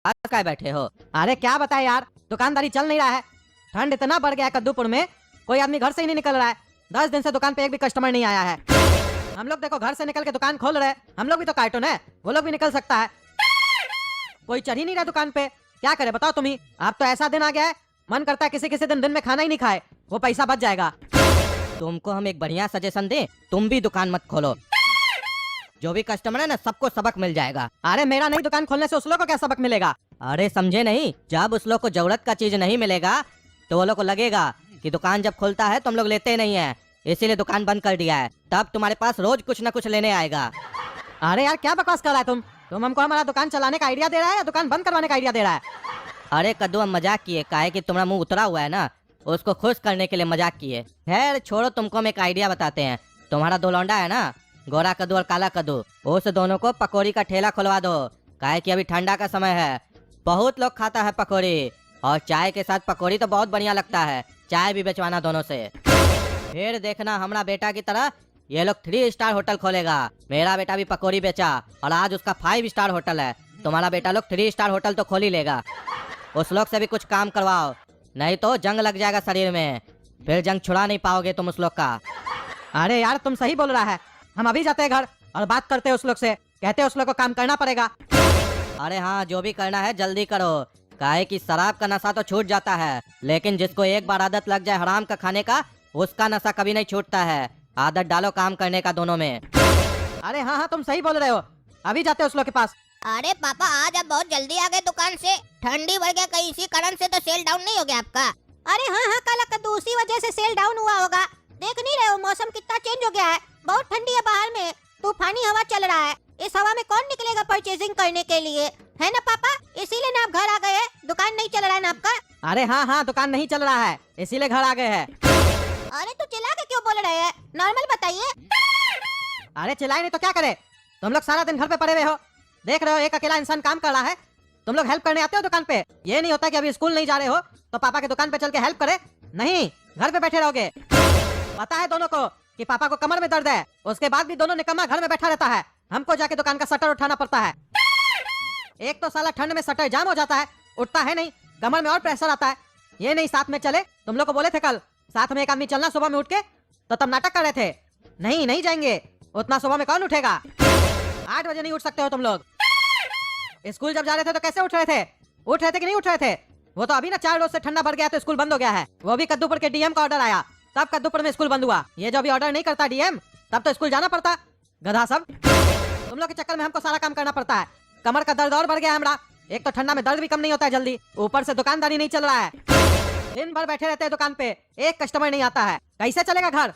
क्या बैठे हो? अरे क्या बताए यार, दुकानदारी चल नहीं रहा है। ठंड इतना बढ़ गया है कद्दूपुर में, कोई आदमी घर से ही नहीं निकल रहा है। 10 दिन से दुकान पे एक भी कस्टमर नहीं आया है। हम लोग देखो घर से निकल के दुकान खोल रहे हैं, हम लोग भी तो कार्टून है, वो लोग भी निकल सकता है। कोई चढ़ ही नहीं रहा दुकान पे, क्या करे बताओ तुम ही। अब तो ऐसा दिन आ गया है, मन करता है किसी किसी दिन में खाना ही नहीं खाए, वो पैसा बच जाएगा। तुमको हम एक बढ़िया सजेशन दें, तुम भी दुकान मत खोलो। जो भी कस्टमर है ना, सबको सबक मिल जाएगा। अरे मेरा नहीं दुकान खोलने से उस लोग को क्या सबक मिलेगा? अरे समझे नहीं, जब उस लोग को जरूरत का चीज नहीं मिलेगा तो वो लोग को लगेगा कि दुकान जब खुलता है तो हम लोग लेते नहीं है, इसीलिए दुकान बंद कर दिया है। तब तुम्हारे पास रोज कुछ न कुछ लेने आएगा। अरे यार क्या बकवास कर रहा है तुम हमको हमारा दुकान चलाने का आइडिया दे रहा है या दुकान बंद करवाने का आइडिया दे रहा है? अरे कद्दू, हम मजाक किए, काहे कि तुम्हारा मुंह उतरा हुआ है ना, उसको खुश करने के लिए मजाक किए। खैर छोड़ो, तुमको हम एक आइडिया बताते हैं। तुम्हारा दो लौंडा है ना, गोरा कद्दू और काला कद्दू, उस दोनों को पकौड़ी का ठेला खुलवा दो। काहे कि अभी ठंडा का समय है, बहुत लोग खाता है पकौड़ी, और चाय के साथ पकौड़ी तो बहुत बढ़िया लगता है। चाय भी बेचवाना दोनों से। फिर देखना हमारा बेटा की तरह ये लोग 3 स्टार होटल खोलेगा। मेरा बेटा भी पकौड़ी बेचा और आज उसका 5 स्टार होटल है। तुम्हारा बेटा लोग 3 स्टार होटल तो खोल ही लेगा। उस लोग से भी कुछ काम करवाओ, नहीं तो जंग लग जाएगा शरीर में, फिर जंग छुड़ा नहीं पाओगे तुम उस लोग का। अरे यार तुम सही बोल रहा है, हम अभी जाते हैं घर और बात करते हैं उस लोग से, कहते हैं उस लोग को काम करना पड़ेगा। अरे हाँ, जो भी करना है जल्दी करो, काहे कि शराब का नशा तो छूट जाता है, लेकिन जिसको एक बार आदत लग जाए हराम का खाने का, उसका नशा कभी नहीं छूटता है। आदत डालो काम करने का दोनों में। अरे हाँ तुम सही बोल रहे हो, अभी जाते हैं उस लोग के पास। अरे पापा, आज आप बहुत जल्दी आ गए दुकान से। ठंडी बढ़ गया कहीं, इसी कारण से तो सेल डाउन नहीं हो गया आपका? अरे हाँ काला कद्दू, उसी वजह से सेल डाउन हुआ होगा। देख नहीं रहे हो मौसम कितना चेंज हो गया है, बहुत ठंडी है बाहर में, तूफानी हवा चल रहा है। इस हवा में कौन निकलेगा परचेजिंग करने के लिए, है ना पापा? इसीलिए ना आप घर आ गए हैं, दुकान नहीं चल रहा है ना आपका? अरे हाँ दुकान नहीं चल रहा है, इसीलिए घर आ गए हैं। अरे तो चिल्ला के क्यों बोल रहे हैं, नॉर्मल बताइए। अरे चिल्लाए नहीं तो क्या करे, तुम लोग सारा दिन घर पे पड़े हुए हो, देख रहे हो एक अकेला इंसान काम कर रहा है, तुम लोग हेल्प करने आते हो दुकान पे। ये नहीं होता कि अभी स्कूल नहीं जा रहे हो तो पापा के दुकान पे चल के हेल्प करे, नहीं घर पे बैठे रहोगे। पता है दोनों को कि पापा को कमर में दर्द है, उसके बाद भी दोनों निकम्मा घर में बैठा रहता है, हमको जाके दुकान का शटर उठाना पड़ता है। एक तो साला ठंड में शटर जाम हो जाता है, उठता है नहीं, कमर में और प्रेशर आता है। ये नहीं साथ में चले, तुम लोग को बोले थे कल साथ में एक आदमी चलना सुबह में उठ के, तो तब नाटक कर रहे थे नहीं जाएंगे, उतना सुबह में कौन उठेगा? 8 बजे नहीं उठ सकते हो तुम लोग। स्कूल जब जा रहे थे तो कैसे उठ रहे थे कि नहीं उठ रहे थे? वो तो अभी ना 4 रोज से ठंडा बढ़ गया तो स्कूल बंद हो गया है, वो भी कद्दूपुर के डीएम का ऑर्डर आया तब कद्दूपुर में स्कूल बंद हुआ। ये जो अभी ऑर्डर नहीं करता डीएम, तब तो स्कूल जाना पड़ता। गधा सब, तुम लोग के चक्कर में हमको सारा काम करना पड़ता है। कमर का दर्द और बढ़ गया है हमरा, एक तो ठंडा में दर्द भी कम नहीं होता है जल्दी, ऊपर से दुकानदारी नहीं चल रहा है, दिन भर बैठे रहते हैं दुकान पे, एक कस्टमर नहीं आता है, कैसे चलेगा घर?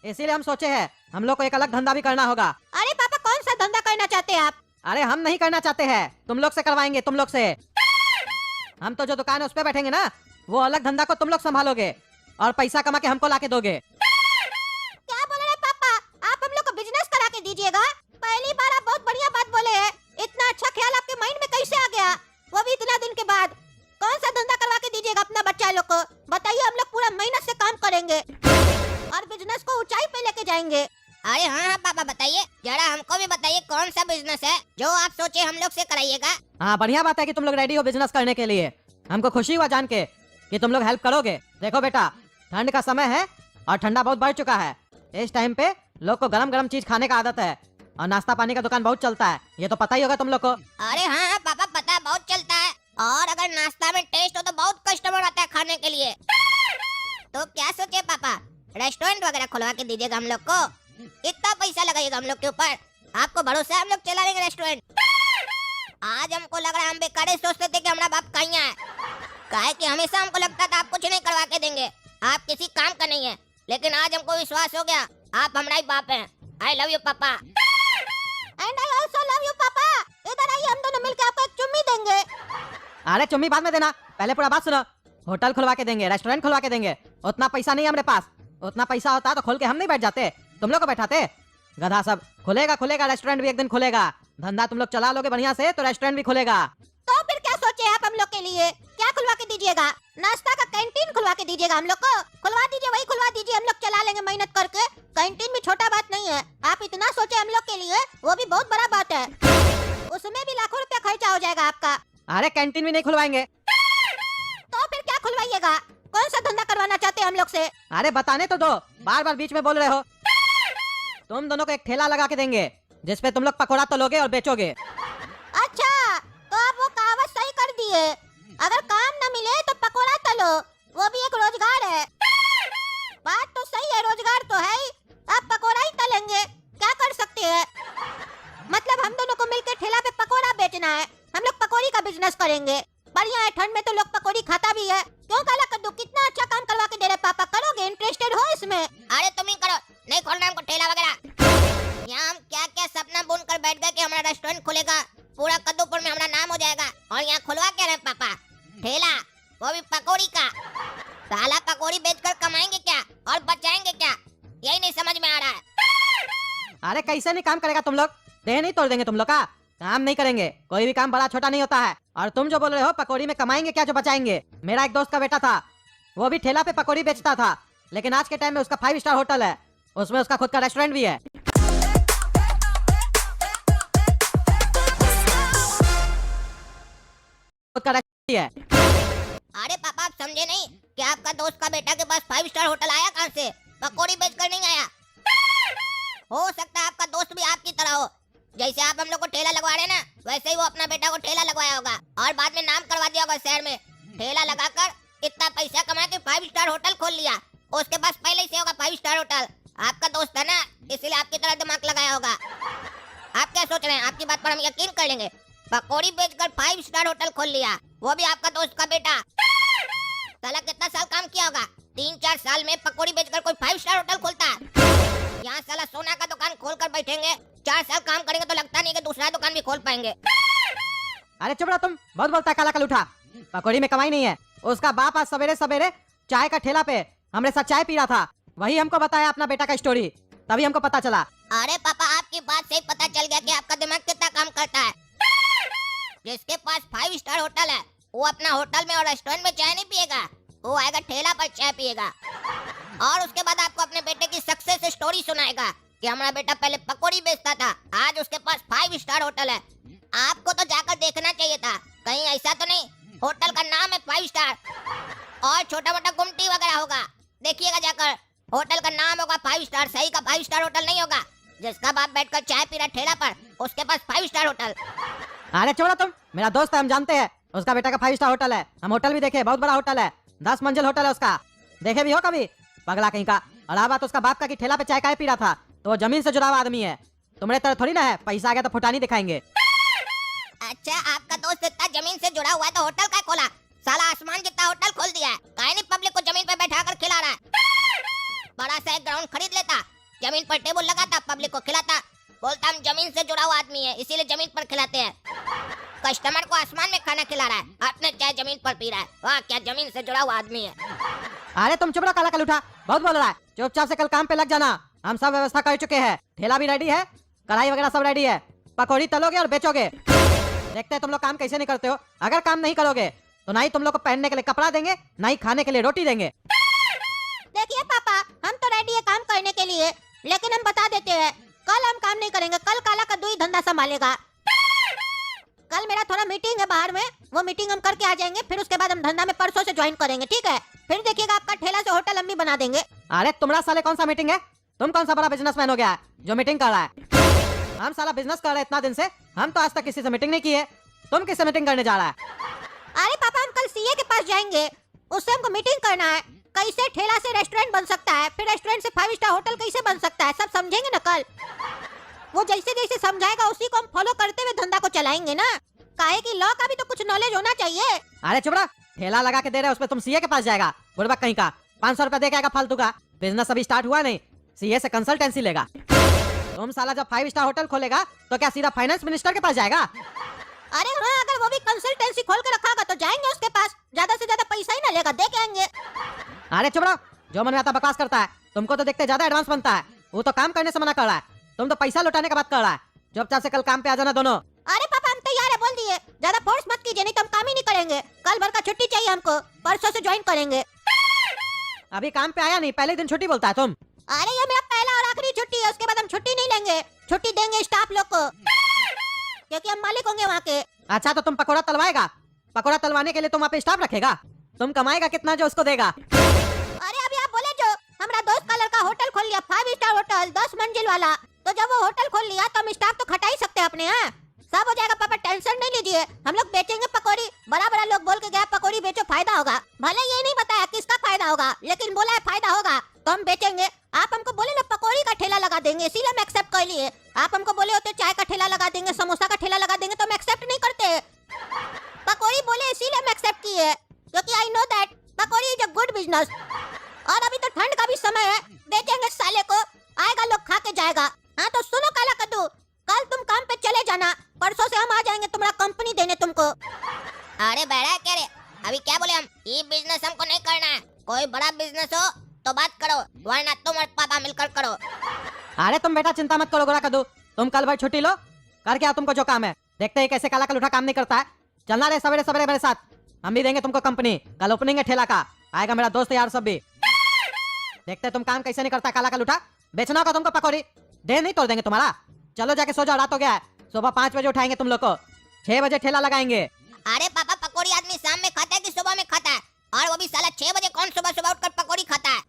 इसीलिए हम सोचे हैं हम लोग को एक अलग धंधा भी करना होगा। अरे पापा, कौन सा धंधा करना चाहते हैं आप? अरे हम नहीं करना चाहते हैं, तुम लोग से करवाएंगे, तुम लोग से। हम तो जो दुकान है उस पे बैठेंगे ना, वो अलग धंधा को तुम लोग संभालोगे और पैसा कमा के हमको लाके दोगे। क्या बोल रहे हैं पापा, आप हम लोग को बिजनेस करा के दीजिएगा? पहली बार आप बहुत बढ़िया बात बोले हैं, इतना अच्छा ख्याल आपके माइंड में कैसे आ गया, वो भी इतना दिन के बाद? कौन सा धंधा करवा के दीजिएगा अपना बच्चा लोग को, बताइए, हम लोग पूरा मेहनत से काम करेंगे और बिजनेस को ऊंचाई पे लेके जाएंगे। अरे हाँ पापा बताइए, जरा हमको भी बताइए कौन सा बिजनेस है जो आप सोचे हम लोग से कराइएगा। हाँ बढ़िया बात है कि तुम लोग रेडी हो बिजनेस करने के लिए, हमको खुशी हुआ जान के कि तुम लोग हेल्प करोगे। देखो बेटा, ठंड का समय है और ठंडा बहुत बढ़ चुका है, इस टाइम पे लोग को गरम गरम चीज खाने का आदत है और नाश्ता पानी का दुकान बहुत चलता है, ये तो पता ही होगा तुम लोग को। अरे हाँ पापा पता है, बहुत चलता है, और अगर नाश्ता में टेस्ट हो तो बहुत कस्टमर आता है खाने के लिए। तो क्या सोचे पापा, रेस्टोरेंट वगैरह खुलवा के दीजिएगा हम लोग को, इतना पैसा लगाइएगा हम लोग के ऊपर, आपको भरोसा है हम लोग चला लेंगे रेस्टोरेंट। आज हमको लग रहा है हम बेकार सोचते थे कि हमारा बाप कहीं है, काहे कि हमेशा हमको लगता था आप कुछ नहीं करवा के देंगे, आप किसी काम का नहीं है, लेकिन आज हमको विश्वास हो गया आप हमारा ही बाप हैं। आई लव यू पापा। And I also love you पापा। इधर आइए, हम दोनों मिलकर आपको एक चुम्मी देंगे। अरे चुम्मी बाद में देना, पहले पूरा बात सुनो। होटल खुलवा के देंगे, रेस्टोरेंट खुलवा के देंगे, उतना पैसा नहीं है हमारे पास, उतना पैसा होता तो खोल के हम नहीं बैठ जाते, तुम लोग को बैठाते। गधा सब, खुलेगा रेस्टोरेंट भी एक दिन खुलेगा, धंधा तुम लोग चला लोगे बढ़िया से तो रेस्टोरेंट भी खुलेगा। तो फिर क्या सोचे आप हम लोग के लिए, क्या खुलवा के दीजिएगा? नाश्ता का कैंटीन खुलवा के दीजिएगा हम लोग को? खुलवा दीजिए, वही खुलवा दीजिए, हम लोग चला लेंगे मेहनत करके। कैंटीन भी छोटा बात नहीं है, आप इतना सोचे हम लोग के लिए, वो भी बहुत बड़ा बात है। उसमें भी लाखों रुपया खर्चा हो जाएगा आपका। अरे कैंटीन भी नहीं खुलवाएंगे। तो फिर क्या खुलवाइएगा? कौन सा धंधा करवाना चाहते हैं हम लोग से? अरे बताने तो दो, बार बार बीच में बोल रहे हो। तुम दोनों को एक ठेला लगा के देंगे जिसपे तुम लोग पकोड़ा तलोगे और बेचोगे। अच्छा, तो आप वो कहावत सही कर दिए, अगर काम न मिले तो पकोड़ा तलो, वो भी एक रोजगार है। बात तो सही है, रोजगार तो है ही, आप पकोड़ा ही तलेंगे, क्या कर सकते हैं। मतलब हम दोनों को मिलकर ठेला पे पकोड़ा बेचना है, हम लोग पकौड़ी का बिजनेस करेंगे। बढ़िया है, ठंड में तो लोग पकौड़ी खाता भी है। क्यों काला कद्दू, कितना अच्छा काम करवा के दे रहे पापा, करोगे? इंटरेस्टेड हो इसमें? अरे तुम ही करो, नहीं खोलना हमको ठेला वगैरह। यहाँ हम क्या क्या सपना बुन कर बैठ गए कि हमारा रेस्टोरेंट खुलेगा, पूरा कद्दूपुर में हमारा नाम हो जाएगा, और यहाँ खुलवा क्या रहे पापा ठेला, वो भी पकौड़ी का। साला पकौड़ी बेचकर कमाएंगे क्या और बचाएंगे क्या, यही नहीं समझ में आ रहा है। अरे कैसे नहीं काम करेगा तुम लोग, देह नहीं तोड़ देंगे तुम लोग का। काम नहीं करेंगे, कोई भी काम बड़ा छोटा नहीं होता है। और तुम जो बोल रहे हो पकौड़ी में कमाएंगे क्या जो बचाएंगे, मेरा एक दोस्त का बेटा था, वो भी ठेला पे पकौड़ी बेचता था, लेकिन आज के टाइम में उसका 5 स्टार होटल है, उसमें उसका खुद का रेस्टोरेंट भी है। खुद का रेस्टोरेंट भी है। अरे पापा आप समझे नहीं कि आपका दोस्त का बेटा के पास 5 स्टार होटल आया कहाँ से, पकौड़ी बेचकर नहीं आया। हो सकता है आपका दोस्त भी आपकी तरह हो, जैसे आप हम लोग को ठेला लगवा रहे ना, वैसे ही वो अपना बेटा को ठेला लगवाया होगा और बाद में नाम करवा दिया होगा शहर में। ठेला लगाकर इतना पैसा कमा के 5 स्टार होटल खोल लिया, उसके पास पहले ही से होगा 5 स्टार होटल। आपका दोस्त है ना, इसलिए आपकी तरह दिमाग लगाया होगा। आप क्या सोच रहे हैं, आपकी बात पर हम यकीन कर लेंगे। पकौड़ी बेचकर 5 स्टार होटल खोल लिया, वो भी आपका दोस्त का बेटा। साला कितना साल काम किया होगा, 3-4 साल में पकौड़ी बेचकर कोई 5 स्टार होटल खोलता है। यहाँ साला सोना का दुकान खोल कर बैठेंगे, 4 साल काम करेंगे तो लगता नहीं कि दूसरा दुकान भी खोल पाएंगे। अरे चुप रहो तुम, बहुत बोलता है काला कलूठा। पकौड़ी में कमाई नहीं है। उसका बाप आज सवेरे सवेरे चाय का ठेला पे हमारे साथ चाय पी रहा था, वही हमको बताया अपना बेटा का स्टोरी, तभी हमको पता चला। अरे पापा आपकी बात से ही पता चल गया कि आपका दिमाग कितना काम करता है। जिसके पास 5 स्टार होटल है वो अपना होटल में और रेस्टोरेंट में चाय नहीं पिएगा, वो आएगा ठेला पर चाय पिएगा, और उसके बाद आपको अपने बेटे की सक्सेस स्टोरी सुनाएगा कि हमारा बेटा पहले पकौड़ी बेचता था, आज उसके पास 5 स्टार होटल है। आपको तो जाकर देखना चाहिए था, कहीं ऐसा तो नहीं होटल का नाम है 5 स्टार और छोटा मोटा गुमटी वगैरह होगा। देखिएगा जाकर, होटल का नाम होगा 5 स्टार, सही का 5 स्टार होटल नहीं होगा। जिसका बाप बैठकर चाय पी रहा ठेला पर, उसके पास 5 स्टार होटल। अरे छोड़ो तुम, मेरा दोस्त है, हम जानते हैं उसका बेटा का 5 स्टार होटल है। हम होटल भी देखे, बहुत बड़ा होटल है, 10 मंजिल होटल है उसका, देखे भी हो कभी? पगला कहीं का। और बात उसका बाप का कि ठेला पे चाय काय पी रहा था, तो वो जमीन से जुड़ा हुआ आदमी है, तुम्हारे तरह थोड़ी ना है पैसा आ गया तो फुटानी दिखाएंगे। अच्छा आपका दोस्त इतना जमीन से जुड़ा हुआ है तो होटल का खोला, साला आसमान जितना होटल खोल दिया है। काहे नहीं पब्लिक को जमीन पे बैठा कर खिला रहा है। बड़ा सा एक ग्राउंड खरीद लेता, जमीन पर टेबल लगाता, पब्लिक को खिलाता, बोलता हम जमीन से जुड़ा हुआ आदमी है इसीलिए जमीन पर खिलाते हैं। कस्टमर को आसमान में खाना खिला रहा है, आपने चाय जमीन पर पी रहा है। वाह क्या जमीन से जुड़ा हुआ आदमी है। अरे तुम चुप रहो काला कलूठा, बहुत बोल रहा है। चुपचाप से कल काम पे लग जाना, हम सब व्यवस्था कर चुके हैं, ठेला भी रेडी है, कढ़ाई वगैरह सब रेडी है, पकौड़ी तलोगे और बेचोगे। देखते हैं तुम लोग काम कैसे नहीं करते हो। अगर काम नहीं करोगे तो ना ही तुम लोग को पहनने के लिए कपड़ा देंगे, ना ही खाने के लिए रोटी देंगे। देखिए पापा हम तो रेडी है काम करने के लिए, लेकिन हम बता देते हैं कल हम काम नहीं करेंगे, कल काला कद्दू ही धंधा संभालेगा। कल मेरा थोड़ा मीटिंग है बाहर में, वो मीटिंग हम करके आ जाएंगे, फिर उसके बाद हम धंधा में परसों से ज्वाइन करेंगे, ठीक है? फिर देखिएगा आपका ठेला से होटल हम भी बना देंगे। अरे तुम्हारा साले कौन सा मीटिंग है, तुम कौन सा बड़ा बिजनेसमैन हो गया है जो मीटिंग कर रहा है? हम साला बिजनेस कर रहे हैं इतना दिन से, हम तो आज तक किसी से मीटिंग नहीं की है, तुम किससे मीटिंग करने जा रहा है? अरे पापा हम कल सीए के पास जाएंगे, उससे हमको मीटिंग करना है, कैसे ठेला से रेस्टोरेंट बन सकता है, फिर रेस्टोरेंट से 5 स्टार होटल कैसे बन सकता है, सब समझेंगे ना कल। वो जैसे जैसे समझाएगा उसी को हम फॉलो करते हुए धंधा को चलाएंगे ना, काहे कि लॉ का भी तो कुछ नॉलेज होना चाहिए। अरे चुप रहा, ठेला लगा के दे रहे हो, उसपे तुम सीए के पास जाएगा, बुड़बक कहीं का। 500 रुपया दे के आएगा फालतू का, बिजनेस अभी स्टार्ट हुआ नहीं, सीए से कंसल्टेंसी लेगा। तुम साला जब 5 स्टार होटल खोलेगा तो क्या सीधा फाइनेंस मिनिस्टर के पास जाएगा? अरे हाँ, अगर वो भी कंसल्टेंसी खोल के रखा होगा तो जाएंगे उसके पास, ज्यादा से ज्यादा पैसा ही ना लेगा, दे के आएंगे। अरे चुप रहो, जो मन में आता बकवास करता है, तुमको तो देखते ज्यादा एडवांस बनता है, वो तो काम करने से मना कर रहा है, तुम तो पैसा लौटाने का बात कर रहा है। चुपचाप से कल काम पे आ जाना दोनों। अरे पापा हम तैयार है, बोल दिए, ज्यादा फोर्स मत कीजिए नहीं तो हम काम ही नहीं करेंगे। कल भर का छुट्टी चाहिए हमको, परसों से ज्वाइन करेंगे। अभी काम पे आया नहीं, पहले दिन छुट्टी बोलता है तुम। अरे ये मेरा पहला और आखिरी छुट्टी है, उसके बाद हम छुट्टी नहीं लेंगे, छुट्टी देंगे स्टाफ लोग को। क्योंकि हम मालिक होंगे वहाँ के। अच्छा तो तुम पकौड़ा तलवाएगा? पकौड़ा तलवाने के लिए तुम वहाँ पे स्टाफ रखेगा? तुम कमाएगा कितना जो उसको देगा? अरे अभी आप बोले जो हमारा दोस्त का लड़का होटल खोल लिया, 5 स्टार होटल 10 मंजिल वाला, तो जब वो होटल खोल लिया तो हम स्टाफ तो खटा ही सकते हैं अपने। हाँ सब हो जाएगा पापा, टेंशन नहीं लीजिए। हम लोग बेचेंगे पकौड़ी, बड़ा बड़ा लोग बोल के गया पकौड़ी बेचो फायदा होगा। भले ये नहीं बताया किसका फायदा होगा, लेकिन बोला है फायदा होगा तो हम बेचेंगे। आप हमको बोले ना पकौड़ी का ठेला लगा देंगे, इसीलिए हम एक्सेप्ट कर लिए। आप हमको बोले होते चाय का ठेला लगा देंगे, समोसा का ठेला लगा देंगे तो हम एक्सेप्ट नहीं करते। पकौड़ी बोले इसीलिए हम एक्सेप्ट किए, क्योंकि I know that pakodi is a good business. और अभी तो ठंड का भी समय है, बेचेंगे साले को, आएगा लोग खा के जाएगा। हाँ तो सुनो काला कद्दू, कल तुम काम पे चले जाना, परसों से हम आ जाएंगे तुम्हारा कंपनी देने तुमको। अरे बैठा क्या रे, अभी क्या बोले हम? ये बिजनेस हमको नहीं करना है। कोई बड़ा बिजनेस हो तो बात करो, वरना तुम और पापा मिलकर करो। अरे तुम बेटा चिंता मत करो गोरा कद्दू, तुम कल भर छुट्टी लो, करके आओ तुमको जो काम है। देखते हैं कैसे काला कलूठा काम नहीं करता है। चलना रे सवेरे सवेरे मेरे साथ, हम भी देंगे तुमको कंपनी। कल ओपनिंग है ठेला का, आएगा मेरा दोस्त यार सब भी। देखते तुम काम कैसे नहीं करता काला कलूठा। बेचना होगा तुमको पकौड़ी, देर नहीं तोड़ देंगे तुम्हारा। चलो जाके सो जाओ, रात हो गया है। सुबह 5 बजे उठाएंगे तुम लोग को, 6 बजे ठेला लगाएंगे। अरे पापा पकौड़ी आदमी शाम में खाता है कि सुबह में खाता है? और वो भी साला 6 बजे कौन सुबह सुबह उठकर पकौड़ी खाता है?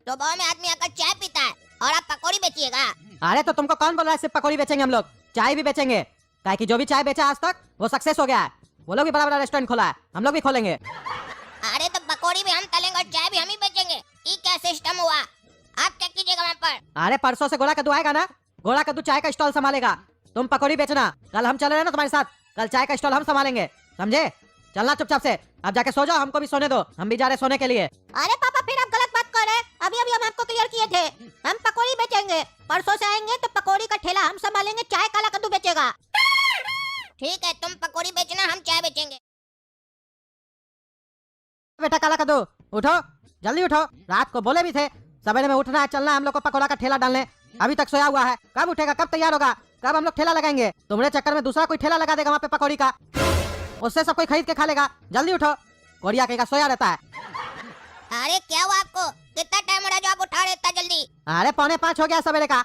सुबह में आदमी आकर चाय पीता है और आप पकौड़ी बेचिएगा? अरे तो तुमको कौन बोल रहा है सिर्फ पकौड़ी बेचेंगे? हम लोग चाय भी बेचेंगे, काहे कि जो भी चाय बेचा आज तक वो सक्सेस हो गया है। वो लोग भी बड़ा बड़ा रेस्टोरेंट खोला है, हम लोग भी खोलेंगे। अरे तो पकौड़ी भी हम तलेंगे और चाय भी हम ही बेचेंगे, ये क्या सिस्टम हुआ? आप क्या कीजिएगा वहाँ पर? अरे परसों से गोरा कद्दू आएगा ना, गोरा कद्दू चाय का स्टॉल संभालेगा, तुम पकौड़ी बेचना। कल हम चल रहे हैं ना तुम्हारे साथ, कल चाय का स्टॉल हम संभालेंगे, समझे? चलना चुपचाप से, अब जाके सो जाओ, हमको भी सोने दो, हम भी जा रहे सोने के लिए। अरे पापा फिर आप गलत बात कर रहे हैं। अभी अभी हम आपको क्लियर किए थे, हम पकौड़ी बेचेंगे। परसों से आएंगे तो पकौड़ी का ठेला हम संभालेंगे, चाय काला कद्दू बेचेगा। ठीक है, तुम पकौड़ी बेचना, हम चाय बेचेंगे। बेटा काला कद्दू उठो, जल्दी उठो, रात को बोले भी थे सवेरे में उठना है, चलना है हम लोग को पकौड़ा का ठेला डालने। अभी तक सोया हुआ है, कब उठेगा, कब तैयार होगा, कब हम लोग ठेला लगाएंगे? तुम्हारे चक्कर में दूसरा कोई ठेला लगा देगा वहाँ पे पकौड़ी का, उससे सब कोई खरीद के खा लेगा। जल्दी उठो, कोरिया कहेगा सोया रहता है। अरे क्या हुआ आपको? कितना टाइम हो रहा है जो आप उठा रहे इतना जल्दी? अरे 4:45 हो गया सवेरे का,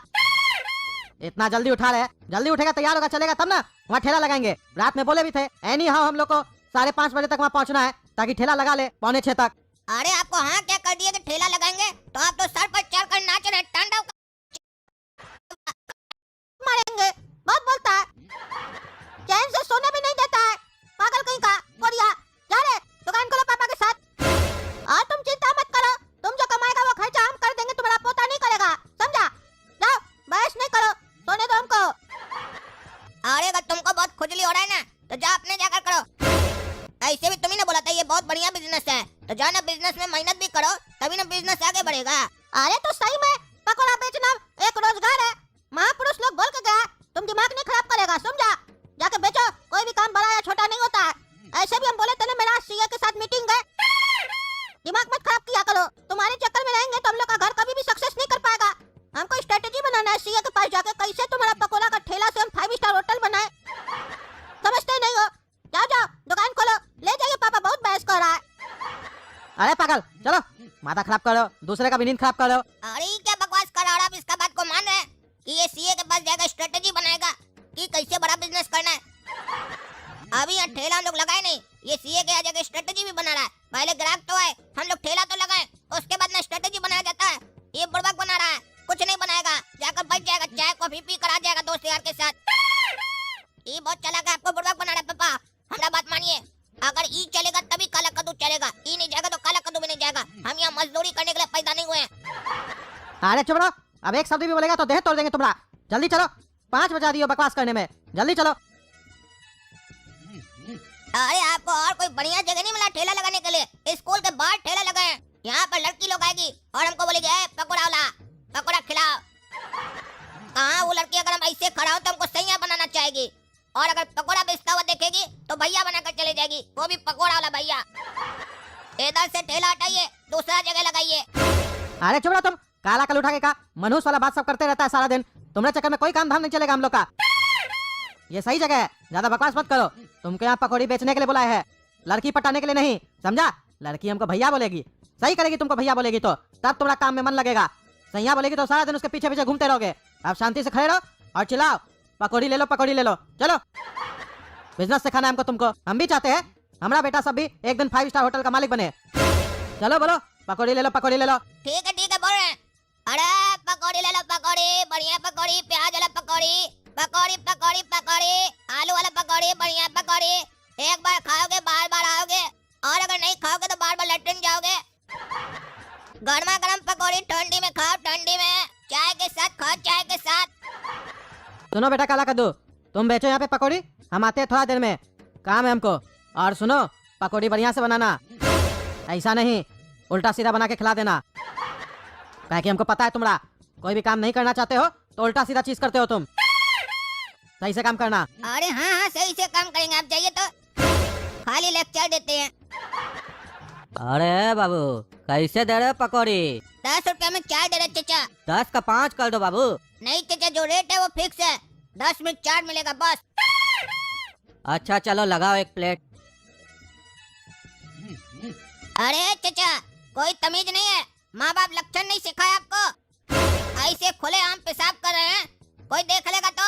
इतना जल्दी उठा रहे? जल्दी उठेगा तैयार होगा चलेगा तब ना, वहाँ ठेला लगाएंगे। रात में बोले भी थे एनी हाउ हम लोग को 5:30 बजे तक वहाँ पहुँचना है, ताकि ठेला लगा ले 5:45 तक। अरे आपको हाँ क्या कर दिया कि ठेला लगाएंगे? तो आप तो सर पर चढ़कर नाच रहे, तांडव मारेंगे। बहुत बोलता है, चैन से सोने भी नहीं देता है, पागल कहीं का। कोरिया जा रे, दुकान खोलो पापा के साथ। और तुम चिंता मत करो, तुम जो कमाएगा वो खर्चा हम कर देंगे, तुम्हारा पोता नहीं करेगा, समझा? जाओ बहस नहीं करो, सोने दो हमको। अरे अगर तुमको बहुत खुजली हो रहा है ना तो जाओ अपने जाकर करो। ऐसे भी तुम्ही ने बोला था ये बहुत बढ़िया बिजनेस है, तो जाओ ना बिजनेस में मेहनत भी करो, तभी ना बिजनेस आगे बढ़ेगा। अरे तो सही में पकौड़ा बेचना एक रोजगार है, महापुरुष लोग बोल के गया, तुम दिमाग नहीं खराब करेगा, समझा? जाके बेचो, कोई भी काम बड़ा या छोटा नहीं होता है। ऐसे भी हम बोले थे ना, मेरा सीए के साथ मीटिंग है, दिमाग मत खराब किया करो। तुम्हारे चक्कर में रहेंगे तो हम लोग का घर कभी भी सक्सेस नहीं कर पाएगा। हमको स्ट्रेटेजी बनाना है सीए के पास जाके, कैसे तुम्हारा पकौड़ा का ठेला से हम 5 स्टार होटल बनाए। समझते नहीं हो? जाओ जाओ दुकान खोलो, ले जाइए, पापा बहुत बहस कर रहा है। अरे पागल चलो, माथा खराब करो, दूसरे का भी नींद खराब करो। अरे क्या बकवास कर रहा है? आप इसका बात को मान रहे हैं कि ये सीए के पास जाकर स्ट्रेटेजी बनाएगा कि कैसे बड़ा बिजनेस करना है? अभी यहाँ ठेला हम लोग लगाए नहीं, ये सीए के जगह स्ट्रेटेजी भी बना रहा है। पहले ग्राहक तो आए, हम लोग ठेला तो लगाए, उसके बाद ना स्ट्रेटेजी बनाया जाता है। ये बुड़बक बना रहा है, कुछ नहीं बनाएगा, जाकर बैठ जाएगा, चाय कॉफी पी कर आ जाएगा दोस्त यार के साथ। ये बहुत चलाक है, आपको बुड़बक बना रहा है। पापा हमारा बात मानिए, अगर ई चलेगा तभी काला कद्दू चलेगा, ई नहीं जाएगा तो काला कद्दू भी नहीं जाएगा। हम यहाँ मजदूरी करने के लिए पैदा नहीं हुए हैं। अरे चुप रहो, अब एक शब्द भी बोलेगा तो देह तोड़ देंगे तुम्हारा। जल्दी चलो, 5 बजा दियो बकवास करने में, जल्दी चलो। अरे आपको और कोई बढ़िया जगह नहीं मिला ठेला लगाने के लिए? स्कूल के बाहर ठेला लगाए, यहाँ पर लड़की लोग आएगी और हमको बोलेगी ए पकौड़ा वाला, पकौड़ा खिलाओ। कहाँ वो लड़की अगर हम ऐसे खड़ा हो तो हमको सैया बनाना चाहेगी, और अगर पकौड़ा बेचता हुआ देखेगी तो भैया बनाकर चले जाएगी, वो भी पकौड़ा वाला भैया। इधर से ठेला हटाइए, दूसरा जगह लगाइए। अरे चुप रहो तुम, काला कल उठा के का मनहूस वाला बात सब करते रहता है सारा दिन। तुम्हारे चक्कर में कोई काम धाम नहीं चलेगा हम लोग का। ये सही जगह है, ज्यादा बकवास मत करो। तुमको यहाँ पकौड़ी बेचने के लिए बुलाया है, लड़की पटाने के लिए नहीं, समझा? लड़की हमको भैया बोलेगी, सही करेगी तुमको भैया बोलेगी तो, तब तुम्हारा काम में मन लगेगा। सैया बोलेगी तो सारा दिन उसके पीछे पीछे घूमते रहोगे। अब शांति से खड़े रहो और चिल्लाओ, पकौड़ी ले लो चलो। बिजनेस सिखाना है हमको तुमको, हम भी चाहते हैं हमारा बेटा सब भी एक दिन 5 स्टार होटल का मालिक बने। चलो बोलो पकौड़ी ले लो। ठीक है बोल रहे हैं। अरे पकौड़ी ले लो, पकौड़ी बढ़िया पकौड़ी, प्याज वाला पकौड़ी, पकौड़ी आलू वाला पकौड़ी, बढ़िया पकौड़ी। एक बार खाओगे बार बार आओगे, और अगर नहीं खाओगे तो बार बार लैट्रिन जाओगे। गर्मा गर्म पकौड़ी ठंडी में खाओ, ठंडी में चाय के साथ खाओ, चाय के साथ। सुनो बेटा काला कद्दू, तुम बेचो यहाँ पे पकौड़ी, हम आते हैं थोड़ा देर में, काम है हमको। और सुनो पकौड़ी बढ़िया से बनाना, ऐसा नहीं उल्टा सीधा बना के खिला देना, काहे कि हमको पता है तुम्हारा कोई भी काम नहीं करना चाहते हो तो उल्टा सीधा चीज करते हो तुम। सही से काम करना। अरे हाँ सही से काम करेंगे, आप जाइए तो खाली लेक्चर देते हैं। अरे बाबू कैसे दे रहे हो पकौड़ी? 10 रुपया में 4 दे रहे चचा। 10 का 5 कर दो बाबू। नहीं चचा, जो रेट है वो फिक्स है, 10 में 4 मिलेगा बस। अच्छा चलो लगाओ एक प्लेट। अरे चचा कोई तमीज नहीं है, माँ बाप लक्षण नहीं सिखाया आपको? ऐसे खुले आम पेशाब कर रहे हैं, कोई देख लेगा तो।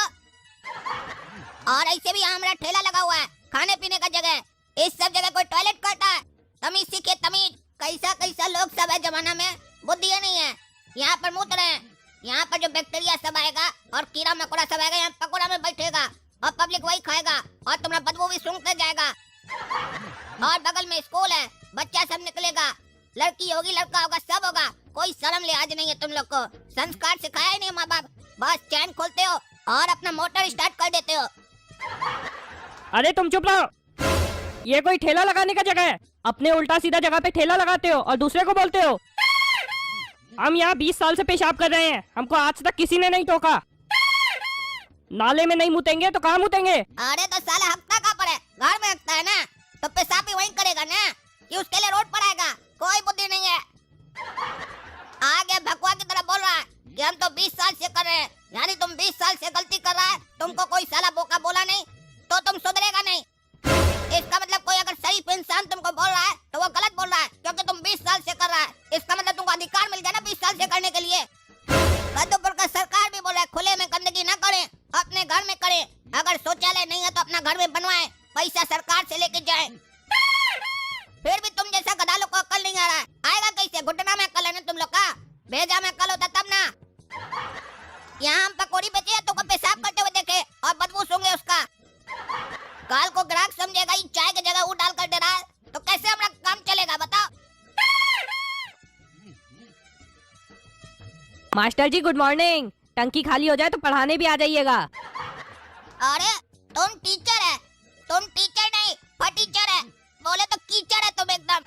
और ऐसे भी यहाँ मेरा ठेला लगा हुआ है खाने पीने का जगह, इस सब जगह कोई टॉयलेट करता है? तमीज सीखे तमीज। कैसा लोग सब है जमाना में, बुद्धि नहीं है। यहाँ पर मूत रहे हैं, यहाँ पर जो बैक्टीरिया सब आएगा और कीड़ा मकोड़ा सब आएगा, यहाँ पकोड़ा में बैठेगा और पब्लिक वही खाएगा और तुम्हारा बदबू भी सूंघते जाएगा। और बगल में स्कूल है, बच्चा सब निकलेगा, लड़की होगी लड़का होगा सब होगा, कोई शर्म लिहाज नहीं है तुम लोग को। संस्कार सिखाया ही नहीं माँ बाप, बस चैन खोलते हो और अपना मोटर स्टार्ट कर देते हो। अरे तुम चुप रहो, ये कोई ठेला लगाने का जगह है? अपने उल्टा सीधा जगह पे ठेला लगाते हो और दूसरे को बोलते हो। हम यहाँ 20 साल से पेशाब कर रहे हैं, हमको आज तक किसी ने नहीं टोका। नाले में नहीं मुतेंगे तो कहाँ मुतेंगे? अरे तो साला हफ्ता कहाँ पर है, घर में हफ्ता है ना, तो पेशाब भी वहीं करेगा ना, कि उसके लिए रोड पर आएगा? कोई बुद्धि नहीं है। आगे भगवा की तरह बोल रहा है कि हम तो 20 साल से कर रहे हैं, यानी तुम 20 साल से गलती कर रहा है, तुमको कोई साला बोका बोला नहीं तो तुम सुधरेगा नहीं। इसका मतलब कोई अगर शरीफ इंसान तुमको बोल रहा है तो वो गलत बोल रहा है, क्योंकि तुम 20 साल से कर रहा है। इसका मतलब तुमको अधिकार मिल गया ना 20 साल से करने के लिए। कद्दूपुर का सरकार भी बोल रहा है खुले में गंदगी न करें, अपने घर में करें। अगर शौचालय नहीं है तो अपना घर में बनवाएं, पैसा सरकार से लेके जाएं। फिर भी तुम जैसा गधा लोग को अक्ल नहीं आ रहा है, आएगा कैसे? घुटना में अक्ल है ना तुम लोग का, भेजा में अक्ल होता तब ना। यहाँ हम पकौड़ी बेचे तो पेशाब करते हुए देखे और बदबू सूंघे उसका। काल को ग्राहक समझेगा ये चाय की जगह वो डाल कर दे रहा है, तो कैसे हमारा काम चलेगा बताओ? मास्टर जी गुड मॉर्निंग, टंकी खाली हो जाए तो पढ़ाने भी आ जाइएगा। अरे तुम टीचर है, तुम टीचर नहीं फटीचर है, बोले तो कीचड़ है तुम एकदम।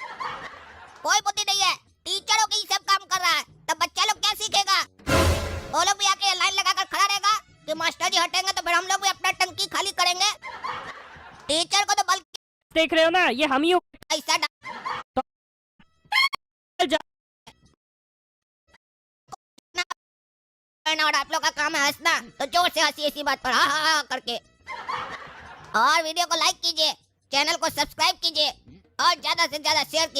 कोई बुद्धि नहीं है, टीचरों के ही सब काम कर रहा है, तब बच्चा लोग क्या सीखेगा? वो लोग भी आके लाइन लगाकर खड़ा रहेगा कि मास्टर जी हटेंगे तो फिर हम लोग भी अपना टंकी खाली करेंगे। टीचर को तो बल्कि देख रहे हो ना, ये हम ही ऐसा और आप लोग का काम है हंसना, तो जोर से हंसी इसी बात पर हा हा हा करके। और वीडियो को लाइक कीजिए, चैनल को सब्सक्राइब कीजिए और ज्यादा से ज्यादा शेयर कीजिए।